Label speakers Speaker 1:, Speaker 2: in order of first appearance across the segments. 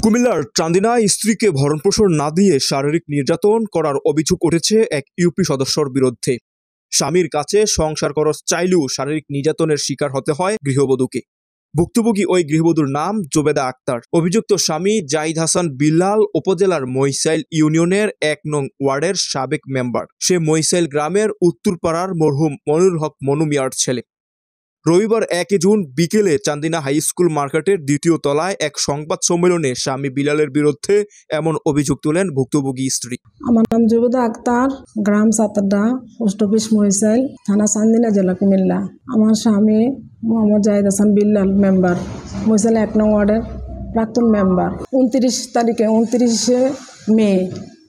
Speaker 1: কুমিল্লার চান্দিনায় স্ত্রীকে ভরণপোষণ না দিয়ে শারীরিক নির্যাতন করার অভিযোগ উঠেছে এক ইউপি সদস্যর বিরুদ্ধে। স্বামীর কাছে সংসার খরচ চাইলেও শারীরিক নির্যাতনের শিকার হতে হয় গৃহবধূকে। ভুক্তভোগী ওই গৃহবধূর নাম জোবেদা আক্তার। অভিযুক্ত স্বামী জাহিদ হাসান বিল্লাল উপজেলার মহিষাইল ইউনিয়নের ১ নং ওয়ার্ডের সাবেক মেম্বার। সে মহিষাইল গ্রামের উত্তরপাড়ার মরহুম মনিরুল হক মনু মিয়ার ছেলে। রবিবার ১ জুন বিকেলে চান্দিনা হাই স্কুল মার্কেটের ২য় তলায় এক সংবাদ সম্মেলনে স্বামী বিলালের বিরুদ্ধে এমন অভিযোগ তোলেন ভুক্তভোগী স্ত্রী।
Speaker 2: আমার নাম জোবেদা আক্তার, গ্রাম সাতড্ডা, পোস্ট অফিস মহিষাইল, থানা চান্দিনা, জেলা কুমিল্লা। আমার স্বামী মোহাম্মদ জাহিদ হাসান বিল্লাল, মেম্বার, মহিষাইল ১ নং ওয়ার্ডের প্রাক্তন মেম্বার।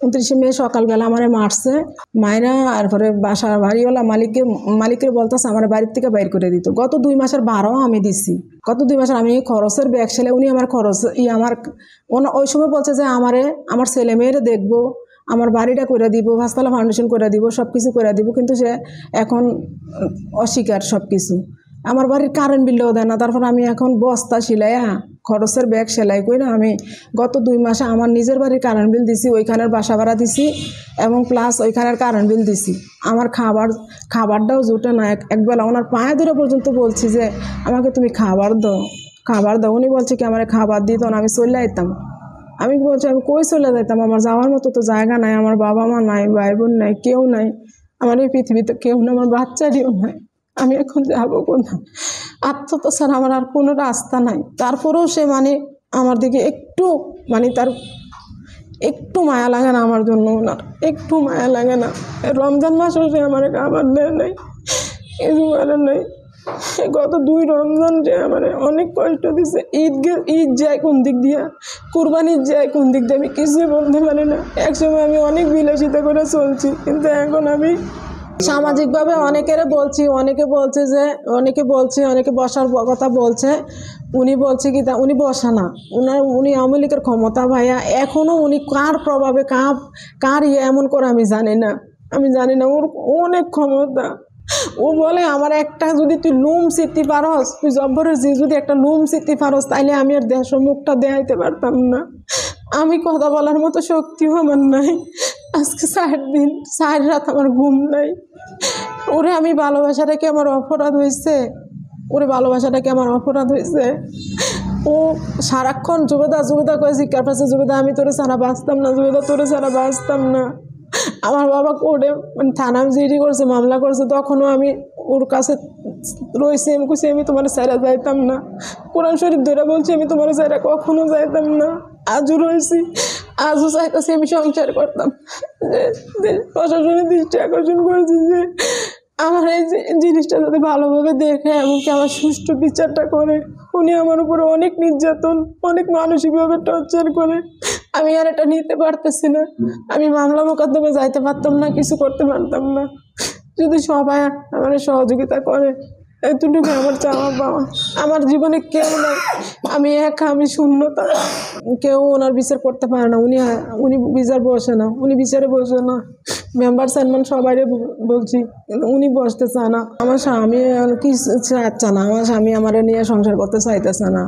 Speaker 2: ২৯শে মে সকালবেলা আমারে মারছে, মায়েরা এরপরে বাসার বাড়িওয়ালা মালিকের বলতেছে আমার বাড়ির থেকে বাইর করে দিত। গত ২ মাসের ভাড়াও আমি দিছি। গত 2 মাসের আমি খরচের ব্যাগ সেলে উনি আমার খরচ ওই সময় বলছে যে আমার ছেলে মেয়েরে দেখবো, আমার বাড়িটা করে দিব, হাসপাতাল ফাউন্ডেশন করে দিব, সব কিছু করে দিব, কিন্তু সে এখন অস্বীকার সব কিছু। আমার বাড়ির কারেন্ট বিলও দেয় না। তারপর আমি এখন বস্তা সিলাই খরচের ব্যাগ সেলাই করে আমি গত 2 মাসে আমার নিজের বাড়ির কারেন্ট বিল দিছি, ওইখানের বাসা ভাড়া দিছি এবং প্লাস ওইখানের কারেন্ট বিল দিছি। আমার খাবারটাও জুটে না। একবেলা ওনার পায়ে ধরে পর্যন্ত বলছি যে আমাকে তুমি খাবার দাও। উনি বলছে কি আমার খাবার দিত না, আমি চলে যেতাম। আমি বলছি আমি কই চলে যেতাম, আমার যাওয়ার মতো তো জায়গা নাই, আমার বাবা মা নাই, ভাই বোন নাই, কেউ নাই, আমার এই পৃথিবীতে কেউ নাই, আমার বাচ্চারিও নাই। আমি এখন যাবো কোথায়? আত্মহত্যা ছাড়া আমার আর কোনো রাস্তা নাই। তারপরেও সে আমার দিকে তার একটু মায়া লাগে না আমার জন্য, ওনার একটু মায়া লাগে না। রমজান মাসও সে আমার খাবার দেয় নাই, কিছু করে নাই। গত 2 রমজান যে আমার অনেক কষ্ট দিছে। ঈদ যায় কোন দিক দিয়ে, কুরবানির যায় কোন দিক দিয়ে, আমি কিছু বলতে পারি না। একসময় আমি অনেক বিলাসিতা করে চলছি, কিন্তু এখন আমি সামাজিকভাবে অনেকে বসার কথা বলছে। উনি বলছে কি উনি বসা না, উনি আওয়ামী লীগের ক্ষমতা ভাইয়া। এখনও উনি কার প্রভাবে কার এমন করে আমি জানি না। ওর অনেক ক্ষমতা। ও বলে আমার একটা যদি তুই লুম সিটি পারস, তুই জব্বরের যদি একটা লুম সিটি পারস, তাইলে আমি আর দেশ মুখটা দেখাইতে পারতাম না। আমি কথা বলার মতো শক্তিও আমার নাই। আজকে 4 রাত আমার ঘুম নাই। ওরে ভালোবাসাটাকে আমার অপরাধ হয়েছে। ও সারাক্ষণ জুবেদা করে জিজ্ঞার পাশে, জুবেদা আমি তোরে ছাড়া বাঁচতাম না, জুবেদা তোরে ছাড়া বাঁচতাম না। আমার বাবা কোর্টে থানা জিডি করছে, মামলা করছে, তখনও আমি ওর কাছে রয়েছি। আমি কইছি আমি তোমার ছাড়া যাইতাম না। কোরআন শরীফ ধরে বলছি আমি তোমার ছাড়া কখনো যাইতাম না। আজও রয়েছি, আজও চাইতেছি আমি সংসার করতাম। প্রশাসনের দৃষ্টি আকর্ষণ করেছি যে আমার এই জিনিসটা যাতে ভালোভাবে দেখে এমনকি আমার সুষ্ঠু বিচারটা করে। উনি আমার উপরে অনেক নির্যাতন, অনেক মানসিকভাবে টর্চার করে। আমি আর এটা নিতে পারতেছি না। আমি মামলা মোকদ্দমে যাইতে পারতাম না, কিছু করতে পারতাম না। যদি সবাই আমার সহযোগিতা করে, এতটুকু আমার চাওয়া পাওয়া। আমার জীবনে কেউ নাই, আমি একা, আমি শূন্যতা। কেউ ওনার বিচার করতে পারে না। উনি বিচারে বসে না। মেম্বার চেয়ারম্যান সবাই বলছি, কিন্তু উনি বসতে চায় না। আমার স্বামী কি চাচ্ছে না, আমার স্বামী আমার নিয়ে সংসার করতে চাইতেছে না।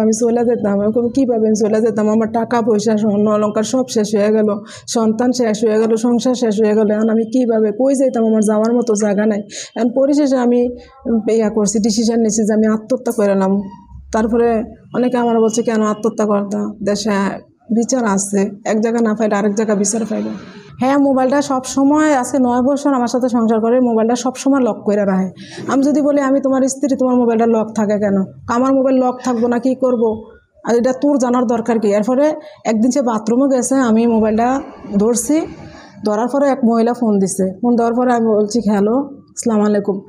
Speaker 2: আমি চলে যেতাম, কীভাবে চলে যেতাম? আমার টাকা পয়সা, স্বর্ণ অলঙ্কার সব শেষ হয়ে গেল, সন্তান শেষ হয়ে গেল, সংসার শেষ হয়ে গেল। এখন আমি কীভাবে কই যেতাম? আমার যাওয়ার মতো জায়গা নাই। এখন পরিশেষে আমি ডিসিশন নিয়েছি যে আমি আত্মহত্যা করে নিলাম। তারপরে অনেকে আমার বলছে কেন আত্মহত্যা করতাম, দেশে বিচার আছে, এক জায়গা না পাইলে আরেক জায়গা বিচার পাইবে। হ্যাঁ, মোবাইলটা সবসময়, আজকে 9 বছর আমার সাথে সংসার করে, মোবাইলটা সবসময় লক করে রাখে। আমি যদি বলি আমি তোমার স্ত্রী, তোমার মোবাইলটা লক থাকে কেন? আমার মোবাইল লক থাকবো না, কী করবো? আর এটা তোর জানার দরকার কি? এরপরে একদিন সে বাথরুমে গেছে, আমি মোবাইলটা ধরার পরে এক মহিলা ফোন দিছে। ফোন দেওয়ার পরে আমি বলছি হ্যালো, আসসালামু আলাইকুম।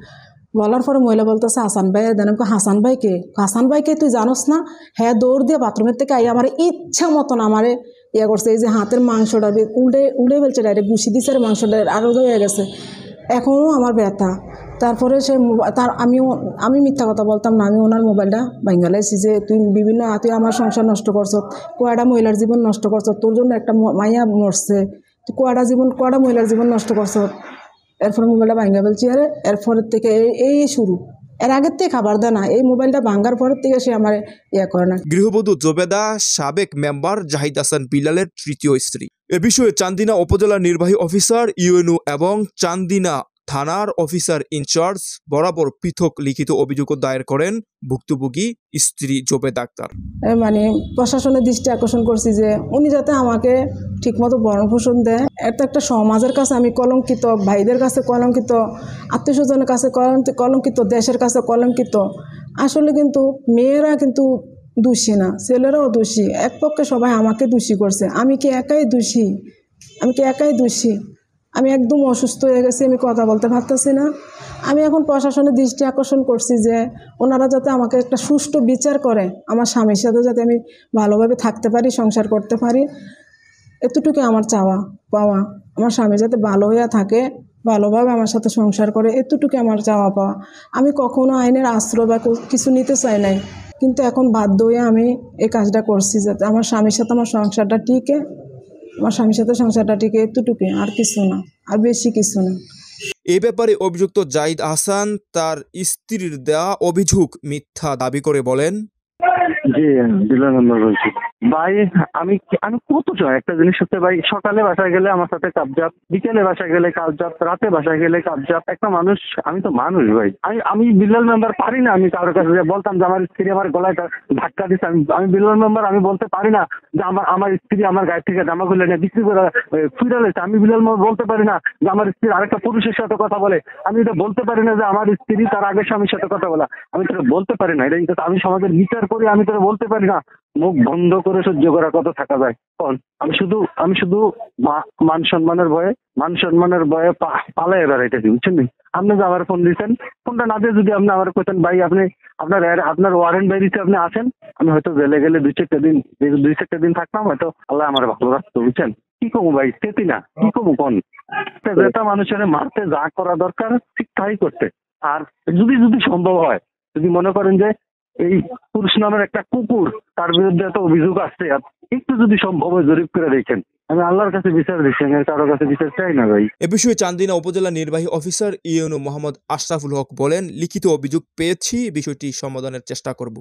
Speaker 2: বলার পরে মহিলা বলতেছে হাসান ভাই। দেন হাসান ভাইকে তুই জানোস না? হ্যাঁ, দৌড় দিয়ে বাথরুমের থেকে আমার ইচ্ছা মতন আমারে করছে। এই যে হাতের মাংসটা উড়ে ফেলছে, ডাইরেক্ট ঘুষি দিছে, মাংসটা আরও হয়ে গেছে, এখনও আমার ব্যথা। তারপরে আমি মিথ্যা কথা বলতাম না। আমি ওনার মোবাইলটা ভাঙা লাইছি যে তুই আমার সংসার নষ্ট করছ, কয়টা মহিলার জীবন নষ্ট করছ, তোর জন্য একটা মাইয়া মরছে, তুই কয়টা মহিলার জীবন নষ্ট করছ। এরপরে মোবাইলটা ভাঙা ফেলছি। এরপরের থেকে এই শুরু এর আগের থেকে খাবার দেয় না, এই মোবাইলটা ভাঙ্গার পরের থেকে সে আমার ইয়ে করে না।
Speaker 1: গৃহবধূ জোবেদা সাবেক মেম্বার জাহিদ হাসান বিলালের তৃতীয় স্ত্রী। এ বিষয়ে চান্দিনা উপজেলা নির্বাহী অফিসার ইউএনও এবং চান্দিনা থানার অফিসার ইনচার্জ বরাবর পৃথক লিখিত অভিযোগ দায়ের করেন ভুক্তভোগী স্ত্রী জোবেদা আক্তার।
Speaker 2: মানে প্রশাসনের দৃষ্টি আকর্ষণ করছি যে উনি যাতে আমাকে ঠিকমতো ভরণ পোষণ দেয়। একটা সমাজের কাছে আমি কলঙ্কিত, ভাইদের কাছে কলঙ্কিত, আত্মীয় স্বজনের কাছে কলঙ্কিত, দেশের কাছে কলঙ্কিত। আসলে কিন্তু মেয়েরা কিন্তু দোষী না, ছেলেরাও দোষী। এক পক্ষে সবাই আমাকে দোষী করছে। আমি কি একাই দোষী? আমি একদম অসুস্থ হয়ে গেছি, আমি কথা বলতে পারতেছি না। আমি এখন প্রশাসনের দৃষ্টি আকর্ষণ করছি যে ওনারা যাতে আমাকে একটা সুষ্ঠু বিচার করে, আমার স্বামীর সাথে যাতে আমি ভালোভাবে থাকতে পারি, সংসার করতে পারি, এতটুকু আমার পাওয়া। আমার স্বামী যাতে ভালো হয়ে থাকে, ভালোভাবে আমার সাথে সংসার করে, এতটুকু আমার চাওয়া পাওয়া। আমি কখনো আইনের আশ্রয় বা কিছু নিতে চাই নাই, কিন্তু এখন বাধ্য হয়ে আমি এই কাজটা করছি যাতে আমার স্বামীর সাথে আমার সংসারটা টিকে, এতটুকু, আর কিছু না, আর বেশি কিছু না।
Speaker 1: এ ব্যাপারে অভিযুক্ত জাহিদ হাসান তার স্ত্রীর দেওয়া অভিযোগ মিথ্যা দাবি করে বলেন,
Speaker 3: জি বিলাল নাম্বার বলছি ভাই। আমি আমি কত চাই একটা জিনিস হচ্ছে ভাই, সকালে বাসায় গেলে আমার সাথে কাবজাপ, বিকেলে বাসায় গেলে কাবজাপ, রাতে বাসায় গেলে কাবজাপ। একটা মানুষ, আমি তো মানুষ ভাই। আমি বিলাল মেম্বার পারি না আমি কারোর কাছে যে বলতাম যে আমার স্ত্রী আমার গলায় ধাক্কা দিচ্ছে। আমি বিলাল মেম্বার আমি বলতে পারি না যে আমার স্ত্রী আমার গায়ে থেকে জামা খুলে নিয়ে বিক্রি করে ফিরালেছে। আমি বিলাল মেম্বার বলতে পারি না যে আমার স্ত্রী আরেকটা পুরুষের সাথে কথা বলে। আমি এটা বলতে পারি না যে আমার স্ত্রী তার আগের স্বামীর সাথে কথা বলা। আমি তোরা বলতে পারি না। এটা কিন্তু আমি সমাজের বিচার করি, আমি তোরা বলতে পারি না। মুখ বন্ধ করে সহ্য করা কত থাকা যায়? আমি শুধু মান সম্মানের ভয়ে পালাই বেড়াইতেছি, বুঝছেন? আপনি যে আমার ফোন দিচ্ছেন, ফোনটা না দিয়ে যদি আপনি আমার কোথান ভাই আপনি আপনার ওয়ারেন্ট বাইরিতে আপনি আসেন, আমি হয়তো জেলে গেলে দুই চারটা দিন থাকতাম, হয়তো আল্লাহ আমার ভালো রাখতো, বুঝছেন? কি কমু ভাই, সেটি না কি কমু কোন যেটা মানুষের মারতে যা করা দরকার ঠিক তাই করতে। আর যদি সম্ভব হয়, যদি মনে করেন যে এই পুরুষ নামের একটা কুকুর, তার বিরুদ্ধে এত অভিযোগ আসছে, একটু যদি সম্ভব হয় জরিপ করে দেখেন। আমি আল্লাহর কাছে বিচার দিচ্ছি, আমি কারোর কাছে বিচার চাই না ভাই।
Speaker 1: এ বিষয়ে চান্দিনা উপজেলা নির্বাহী অফিসার ইউএনও মোহাম্মদ আশরাফুল হক বলেন, লিখিত অভিযোগ পেয়েছি, বিষয়টি সমাধানের চেষ্টা করব।